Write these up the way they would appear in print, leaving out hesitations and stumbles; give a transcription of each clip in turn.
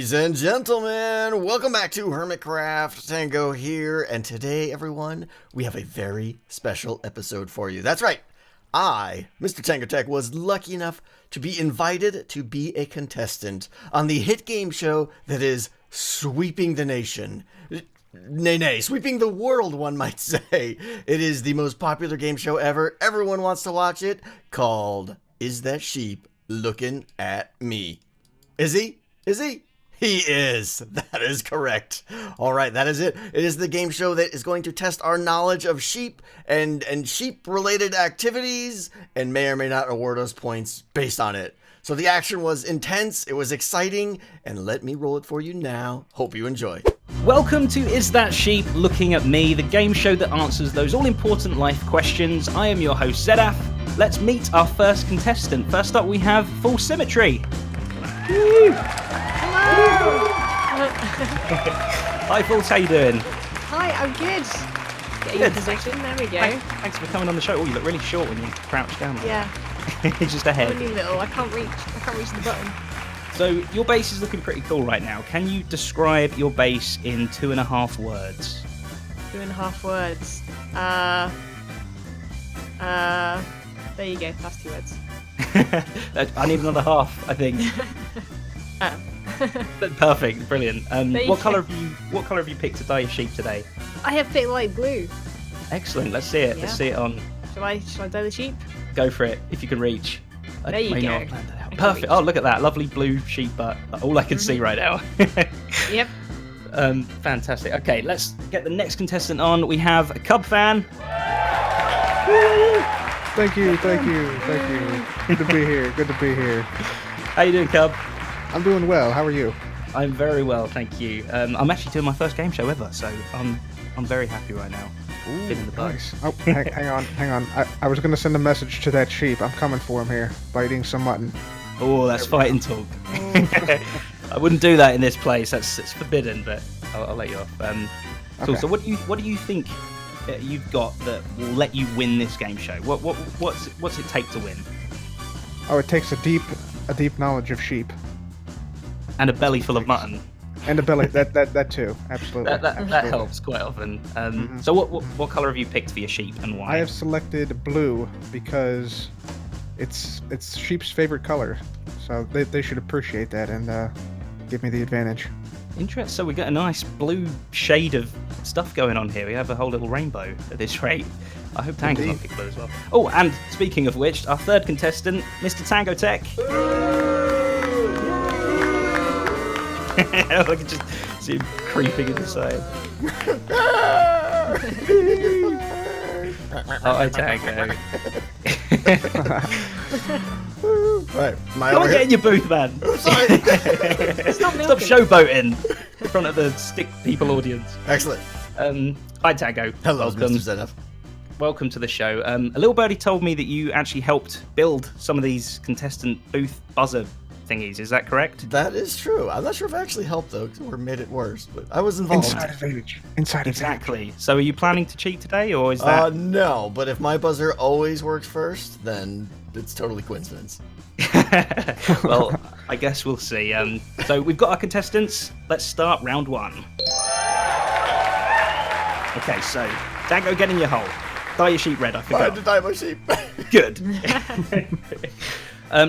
Ladies and gentlemen, welcome back to Hermitcraft. Tango here, and today, everyone, we have a very special episode for you. That's right, I, Mr. Tango Tech, was lucky enough to be invited to be a contestant on the hit game show that is sweeping the nation. Nay, sweeping the world, one might say. It is the most popular game show ever. Everyone wants to watch it, called Is That Sheep Looking at Me? Is he? Is he? He is. That is correct. All right, that is it. It is the game show that is going to test our knowledge of sheep and sheep-related activities and may or may not award us points based on it. So the action was intense, it was exciting, and let me roll it for you now. Hope you enjoy. Welcome to Is That Sheep Looking at Me, the game show that answers those all-important life questions. I am your host, Zedaf. Let's meet our first contestant. First up, we have Full Symmetry. Woo! Hello! Hi, Fulls, how you doing? Hi, I'm good. Getting in position, there we go. Thanks for coming on the show. Oh, you look really short when you crouch down. Yeah. Just ahead. Only little, I can't reach the button. So, your base is looking pretty cool right now. Can you describe your base in 2.5 words? 2.5 words. There you go, that's 2 words. I need another half, I think. Perfect, brilliant. What colour have you picked to dye your sheep today? I have picked light blue. Excellent. Let's see it. Yeah. Let's see it on. Shall I dye the sheep? Go for it if you can reach. There you go. Perfect. Oh, look at that lovely blue sheep butt. All I can see right now. Yep. Fantastic. Okay, let's get the next contestant on. We have a Cub fan. Thank you. Good to be here. How you doing, Cub? I'm doing well. How are you? I'm very well, thank you. I'm actually doing my first game show ever, so I'm very happy right now. Ooh, Been in the bug. nice. Oh, hang on. I was going to send a message to that sheep. I'm coming for him here, biting some mutton. Oh, that's fighting talk. I wouldn't do that in this place. It's forbidden, but I'll let you off. Cool. Okay. So what do you think you've got that will let you win this game show? What's it take to win? Oh, it takes a deep knowledge of sheep. And a belly full of mutton. And a belly. that too. Absolutely. That helps quite often. So what colour have you picked for your sheep and why? I have selected blue because it's sheep's favorite color, so they should appreciate that and give me the advantage. Interesting. So we got a nice blue shade of stuff going on here. We have a whole little rainbow at this rate. I hope Tango's not picked blue as well. Oh, and speaking of which, our third contestant, Mr. Tango Tech. I can just see him creeping inside. Hi, Tango. Right, Come on, get in your booth, man. Stop showboating in front of the stick people audience. Excellent. Hi, Tango. Hello, Welcome. Mr. Zenith. Welcome to the show. A little birdie told me that you actually helped build some of these contestant booth buzzer thingies. Is that correct? That is true. I'm not sure if I actually helped, though, or made it worse, but I was involved. Inside advantage. Exactly. So are you planning to cheat today, or is that... No, but if my buzzer always works first, then it's totally coincidence. Well, I guess we'll see. So we've got our contestants. Let's start round 1. Okay, so Tango, get in your hole. Dye your sheep red, I I forgot. had to dye my sheep. Good.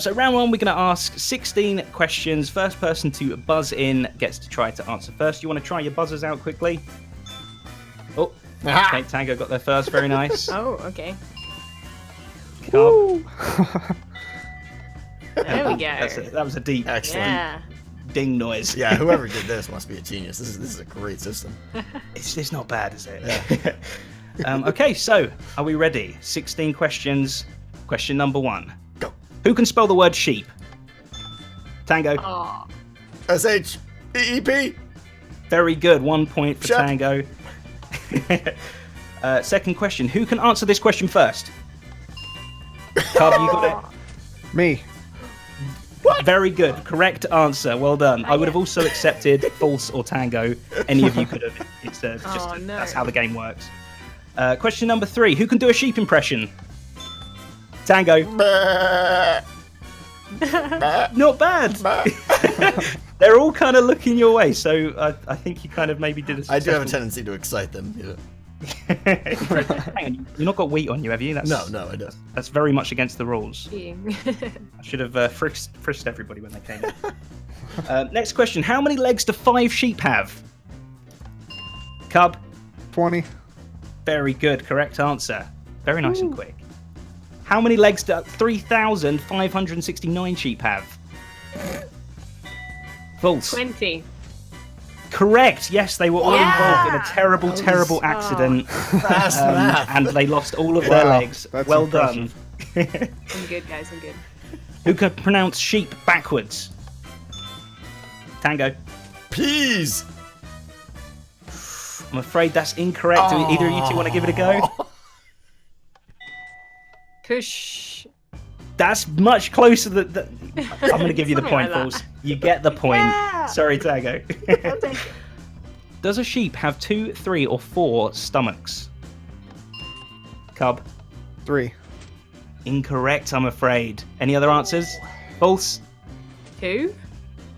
So round 1, we're going to ask 16 questions. First person to buzz in gets to try to answer first. You want to try your buzzers out quickly? Oh, okay, Tango got there first. Very nice. Oh, okay. There There we go. That was a deep Excellent. Yeah. ding noise. Yeah, whoever did this must be a genius. This is a great system. It's not bad, is it? Yeah. Okay, so are we ready? 16 questions. Question number 1. Go. Who can spell the word sheep? Tango. Oh, S-H-E-E-P. Very good. 1 point for Shep. Tango. Second question. Who can answer this question first? Cub, you got it. Me. Very good. Correct answer. Well done. I would have also accepted false or Tango. Any of you could have. It's just no. that's how the game works. Question number 3. Who can do a sheep impression? Tango. Bah. Not bad. They're all kind of looking your way, so I think you kind of maybe did a I do have a successful- tendency to excite them. You know. Hang on, you've not got wheat on you, have you? That's, No, I don't. That's very much against the rules. Cheating. I should have frisked everybody when they came in. Next question. How many legs do 5 sheep have? Cub? 20. Very good. Correct answer. Very nice and quick. How many legs do 3,569 sheep have? False. 20. Correct. Yes, they were all involved in a terrible, terrible Oh. accident. Fast math. And they lost all of their Wow, legs. that's Well impressive. done. I'm good, guys. I'm good. Who can pronounce sheep backwards? Tango. Peas. I'm afraid that's incorrect. Do either of you two want to give it a go? Kush. That's much closer than... I'm going to give you the Something point, like that. Falls. You get the point. Yeah. Sorry, Tango. I'll take it. Does a sheep have 2, 3, or 4 stomachs? Cub. 3. Incorrect, I'm afraid. Any other answers? False. 2.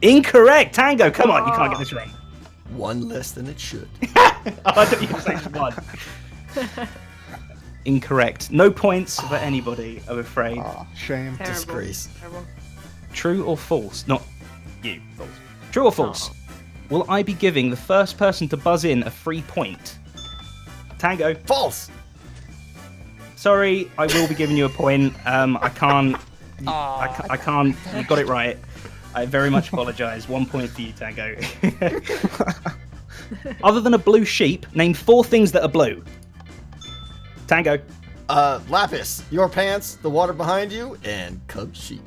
Incorrect. Tango, come on. You can't get this wrong. One less than it should. Oh, I thought you were saying 1. Incorrect. No points for anybody, I'm afraid. Aw, shame. Terrible. Disgrace. Terrible. True or false? Not you. False. True or false? Will I be giving the first person to buzz in a free point? Tango. False. Sorry, I will be giving you a point. I can't. I can't. You got it right. I very much apologise. 1 point for you, Tango. Other than a blue sheep, name 4 things that are blue. Tango. Lapis, your pants, the water behind you, and cub sheep.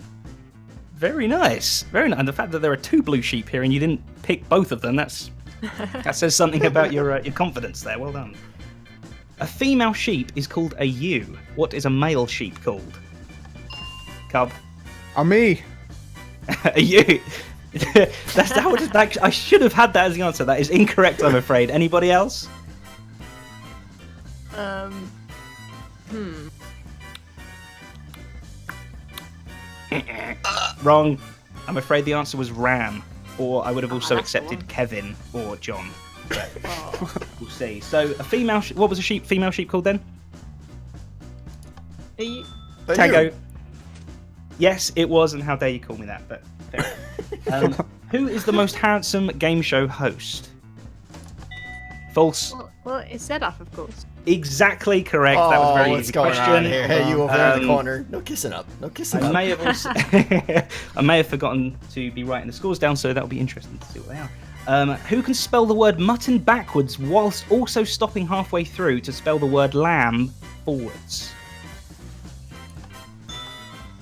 Very nice. Very nice. And the fact that there are 2 blue sheep here and you didn't pick both of them, that says something about your confidence there. Well done. A female sheep is called a ewe. What is a male sheep called? Cub. Me. A ewe. I should have had that as the answer. That is incorrect, I'm afraid. Anybody else? Wrong. I'm afraid the answer was ram, or I would have also that's the accepted one. Kevin or John. But we'll see. So a female. What was a sheep? Female sheep called then? Are you... Tango. Yes, it was, and how dare you call me that? But fair enough. Who is the most handsome game show host? False. Well, it's Zedaf, of course. Exactly correct. That was a very what's easy going question. on here? Hey, you over there in the Um, corner. No kissing up. No kissing I up. may have also, I may have forgotten to be writing the scores down, so that'll be interesting to see what they are. Who can spell the word mutton backwards whilst also stopping halfway through to spell the word lamb forwards?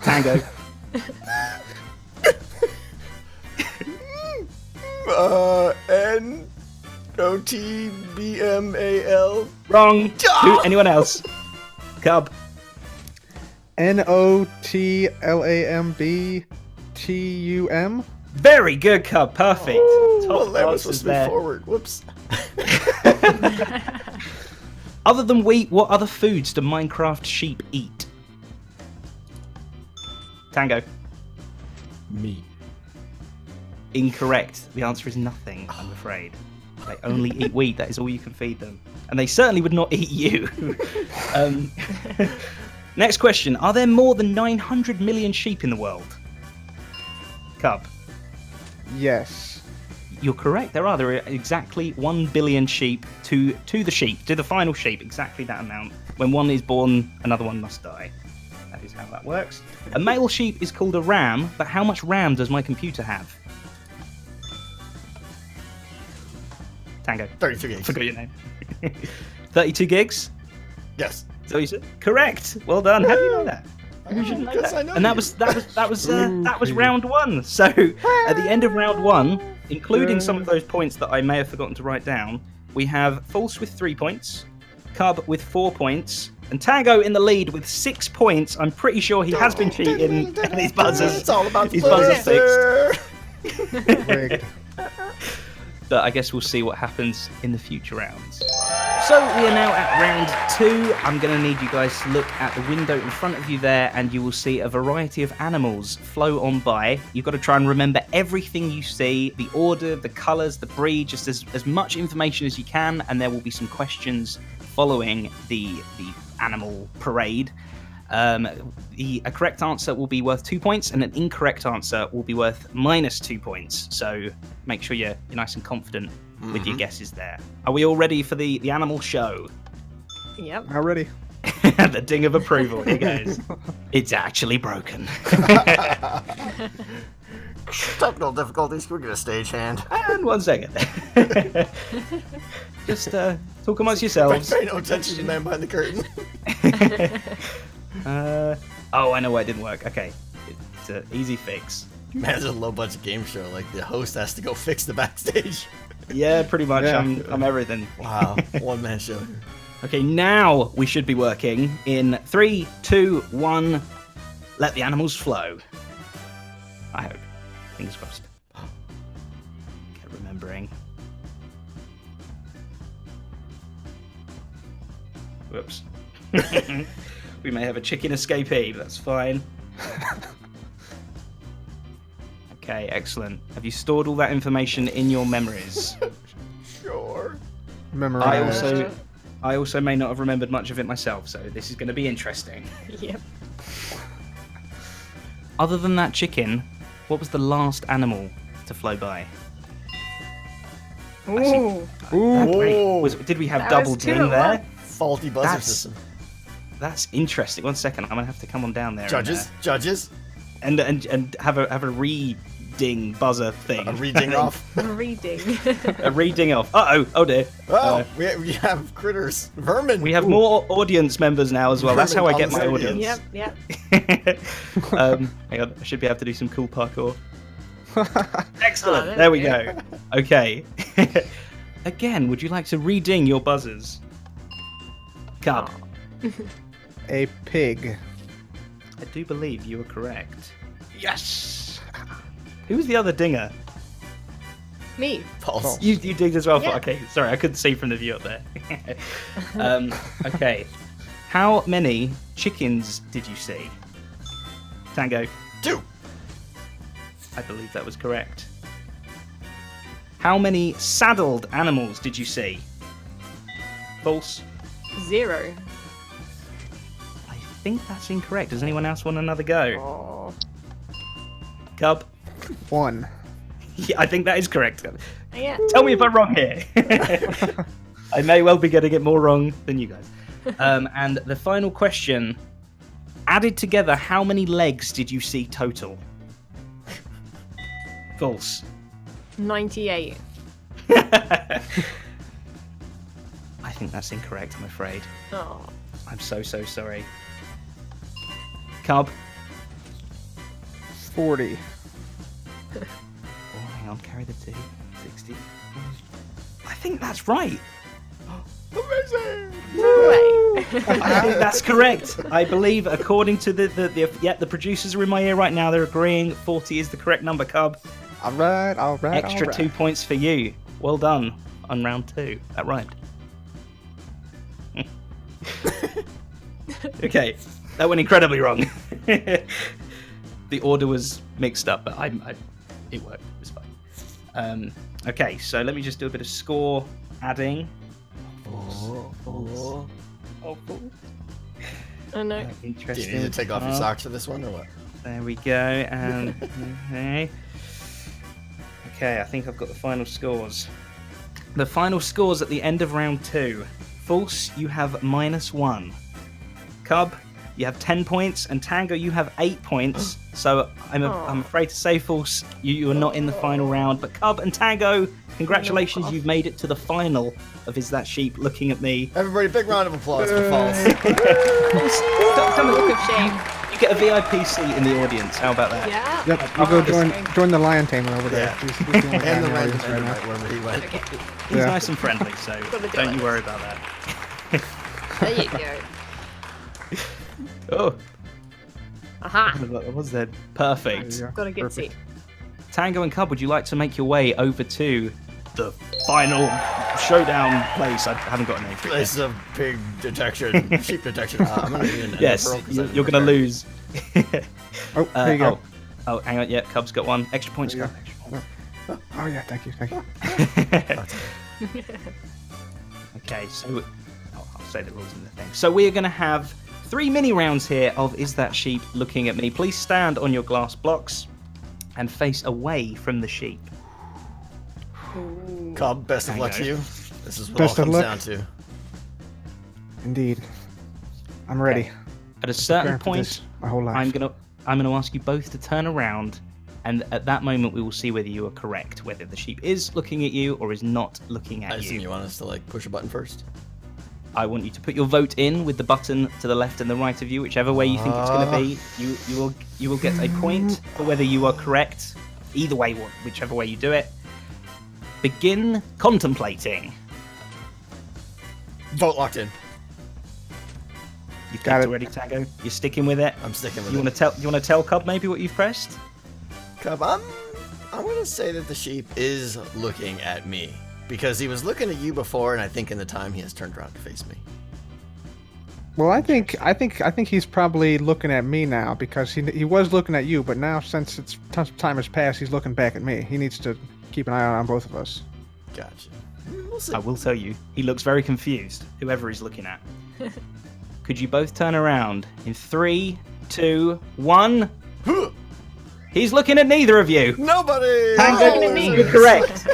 Tango. N-O-T-B-M-A-L. Wrong. Anyone else? Cub. NOTLAMBTUM. Very good, Cub. Perfect. Well, Top that was answers supposed to be there. forward. Whoops. Other than wheat, what other foods do Minecraft sheep eat? Tango. Me. Incorrect. The answer is nothing, I'm afraid. They only eat wheat. That is all you can feed them. And they certainly would not eat you. Next question. Are there more than 900 million sheep in the world? Cub. Yes. You're correct. There are exactly 1 billion sheep to the sheep, to the final sheep, exactly that amount. When one is born, another one must die. That is how that works. A male sheep is called a ram, but how much RAM does my computer have? Tango. 32 gigs. Forgot your name. 32 gigs? Yes. Is that what you said? Correct. Well done. How do you know that? You should know Because that. I know And that you. was round 1. So at the end of round 1, including some of those points that I may have forgotten to write down, we have False with 3 points, Cub with 4 points, and Tango in the lead with 6 points. I'm pretty sure he has been cheating and his buzzers. It's all about the His buzzers buzzer. fixed. Rigged. but I guess we'll see what happens in the future rounds. So we are now at round 2. I'm going to need you guys to look at the window in front of you there, and you will see a variety of animals flow on by. You've got to try and remember everything you see, the order, the colours, the breed, just as much information as you can, and there will be some questions following the animal parade. A correct answer will be worth 2 points, and an incorrect answer will be worth -2 points. So make sure you're nice and confident with your guesses there. Are we all ready for the animal show? Yep. Not ready. The ding of approval, here goes. It's actually broken. Technical difficulties. Can we get a stagehand? And 1 second. Just talk amongst yourselves. Pay no attention to the man behind the curtain. Oh, I know why it didn't work. Okay, it's an easy fix. Man, it's a low-budget game show. Like, the host has to go fix the backstage. Yeah, pretty much. Yeah. I'm everything. Wow, one-man show. Okay, now we should be working in 3, 2, 1. Let the animals flow. I hope. Fingers crossed. Kept remembering. Whoops. We may have a chicken escapee, but that's fine. Okay, excellent. Have you stored all that information in your memories? Sure. Memorize. I also may not have remembered much of it myself, so this is going to be interesting. Yep. Other than that chicken, what was the last animal to flow by? Ooh. Ooh. Did we have That double was 2 ding at there? once. Faulty buzzer That's- system. That's interesting. 1 second, I'm gonna have to come on down there. Judges. And have a reading buzzer thing. A reading off. Reading. A reading off. Oh dear. Oh, we have critters. Vermin. We have more audience members now as well. That's how I get my Vermin audience. Yep. Hang on, I should be able to do some cool parkour. Excellent. Oh, There we go. Okay. Again, would you like to re-ding your buzzers? Cub. A pig. I do believe you were correct. Yes. Who was the other dinger? Me. False. You digged as well. Yeah. Okay, sorry, I couldn't see from the view up there. Okay. How many chickens did you see? Tango. 2. I believe that was correct. How many saddled animals did you see? False. 0. I think that's incorrect. Does anyone else want another go? Oh. Cub. 1. Yeah, I think that is correct. Yeah. Tell me if I'm wrong here. I may well be getting it more wrong than you guys. And the final question. Added together, how many legs did you see total? False. 98. I think that's incorrect, I'm afraid. Oh. I'm so sorry. Cub. 40. Oh, hang on, carry the 2. 60. I think that's right. Amazing. No way. I think that's correct. I believe, according to the producers are in my ear right now, they're agreeing 40 is the correct number, Cub. All right. Extra 2 points for you. Well done on round 2. That rhymed. Okay, that went incredibly wrong. The order was mixed up, but it worked. It was fine. Okay, so let me just do a bit of score adding. Oh. Oh no. Do you Interesting. need to take off your socks for this one or what? There we go. And okay, I think I've got the final scores. The final scores at the end of round 2. False, you have -1. Cub, you have 10 points, and Tango, you have 8 points. So I'm afraid to say, False, you are not in the final round. But Cub and Tango, congratulations, you've made it to the final of Is That Sheep Looking at Me. Everybody, big round of applause for False. Look of shame. You get a VIP seat in the audience. How about that? Yeah. Yep. You go join the lion tamer over there. Yeah. He's the only guy And in the the random audience right now. wherever he went. Okay. He's Yeah. nice and friendly, so Gotta do don't you it. worry about that. There you go. Oh, Aha. what was that? Perfect. Yeah, Got a good perfect. seat. Tango and Cub, would you like to make your way over to the final showdown place. I haven't got a name for it. Place of pig detection, sheep detection. I'm gonna need an Yes, pearl 'cause I didn't you're going to prepare. lose. Oh, there you go. Oh, hang on. Yeah, Cub's got one. Extra points, There Cub. you Extra points. Oh yeah, thank you. Okay, so I'll say the rules in the thing. So we are going to have 3 mini rounds here of Is That Sheep Looking at Me? Please stand on your glass blocks and face away from the sheep. Cobb, best of luck to Tango. you. This is what Best all of comes luck. down to. Indeed, I'm ready. At a certain Preparing for point, this my whole life. I'm gonna ask you both to turn around, and at that moment we will see whether you are correct, whether the sheep is looking at you or is not looking I at assume you. you want us to like push a button first. I want you to put your vote in with the button to the left and the right of you, whichever way you think it's going to be. You will get a point for whether you are correct. Either way, whichever way you do it. Begin contemplating. Vote locked in. You've Got clicked it. already, Tango. You're sticking with it. I'm sticking with You it. want to tell? You want to tell Cub maybe what you've pressed? Cobb, I'm gonna say that the sheep is looking at me because he was looking at you before, and I think in the time he has turned around to face me. Well, I think he's probably looking at me now because he was looking at you, but now since time has passed, he's looking back at me. He needs to keep an eye on both of us. Gotcha. We'll see. I will tell you, he looks very confused. Whoever he's looking at. Could you both turn around in 3, 2, 1? He's looking at neither of you. Nobody. Tango, looking at me. you're correct.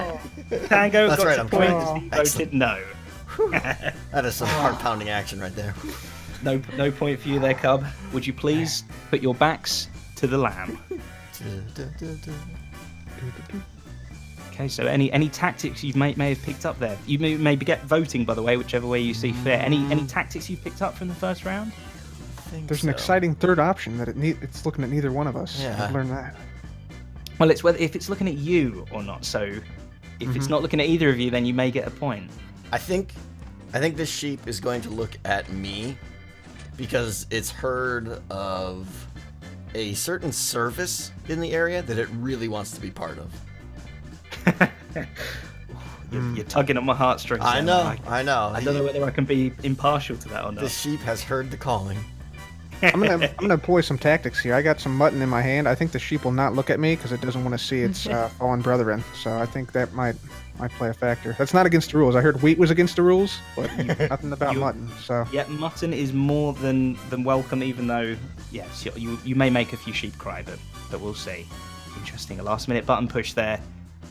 Tango That's got right, a I'm point correct. as he Excellent. voted no. That is some heart-pounding action right there. No point for you there, Cub. Would you please put your backs to the lamb? Okay, so any tactics you may have picked up there? You may get voting, by the way, whichever way you see fit. Any tactics you've picked up from the first round? There's an exciting third option that it's looking at neither one of us. Yeah. I've learned that. Well, it's whether if it's looking at you or not. So if it's not looking at either of you, then you may get a point. I think this sheep is going to look at me because it's heard of a certain service in the area that it really wants to be part of. You're tugging at my heartstrings. I there, know, Mike. I know. I don't know whether I can be impartial to that or not. This sheep has heard the calling. I'm gonna employ some tactics here. I got some mutton in my hand. I think the sheep will not look at me because it doesn't want to see its fallen brethren. So I think that might play a factor. That's not against the rules. I heard wheat was against the rules, but nothing about mutton. So Yeah, mutton is more than welcome, even though, yes, you may make a few sheep cry, but we'll see. Interesting, a last-minute button push there.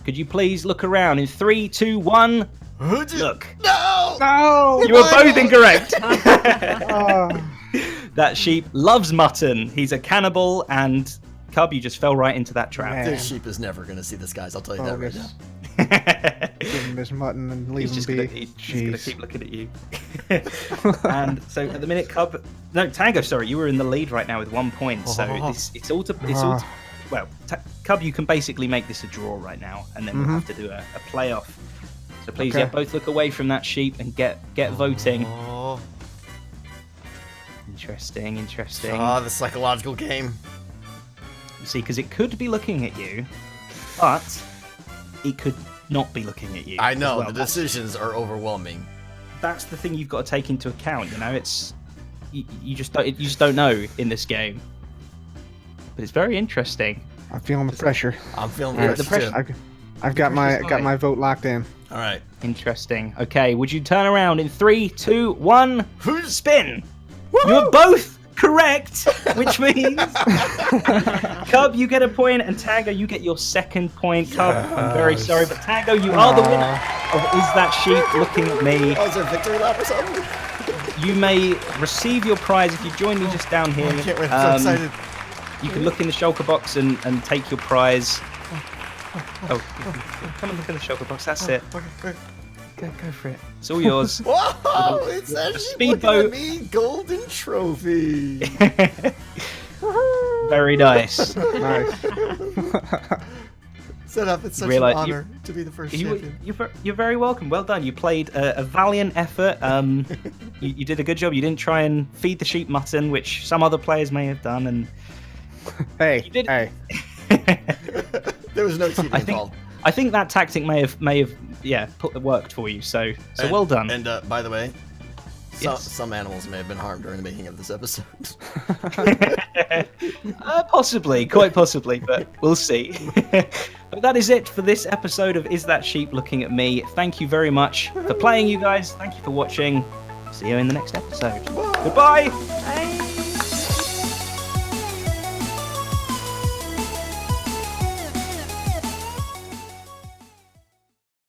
Could you please look around in 3, 2, 1? Look. No! no. You were both incorrect. Oh. That sheep loves mutton. He's a cannibal, and Cub, you just fell right into that trap. Man. This sheep is never going to see the skies, I'll tell you that right now. Give him his mutton and leave He's him just be. gonna keep looking at you. And so at the minute, Tango, sorry, you were in the lead right now with 1 point. So it's all to. Well, Cub, you can basically make this a draw right now, and then we'll have to do a playoff. So please, Okay. both look away from that sheep and get voting. Oh, Interesting. the psychological game. You see, because it could be looking at you, but it could not be looking at you. I as know, well. the decisions are overwhelming. That's the thing you've got to take into account. You know, it's you just don't know in this game. But it's very interesting. I'm feeling the pressure. I'm feeling Alright, the the pressure pressure- too. I've got my vote locked in. All right. Interesting. Okay, would you turn around in 3, 2, 1? Who's Spin. You're both correct, which means Cub, you get a point, and Tango, you get your second point. Cub, I'm very sorry, but Tango, you are the winner of Is That Sheep Looking at Me? Oh, is there a victory lap or something? You may receive your prize if you join me just down here. I can't wait. I'm so excited. You can look in the shulker box and take your prize. Oh, come and look in the shulker box. That's it. Okay. Go for it. It's all yours. Whoa! It's that sheep speedboat. looking at me. Golden trophy. Very nice. Nice. Set up. It's such Realize an you- honor to be the first champion. You're very welcome. Well done. You played a valiant effort. You did a good job. You didn't try and feed the sheep mutton, which some other players may have done. And Hey, You did- hey. There was no cheating involved. I think that tactic may have worked for you. So well done. And by the way, Yes. some animals may have been harmed during the making of this episode. Possibly, quite possibly, but we'll see. But that is it for this episode of Is That Sheep Looking at Me? Thank you very much for playing, you guys. Thank you for watching. See you in the next episode. Goodbye. Bye.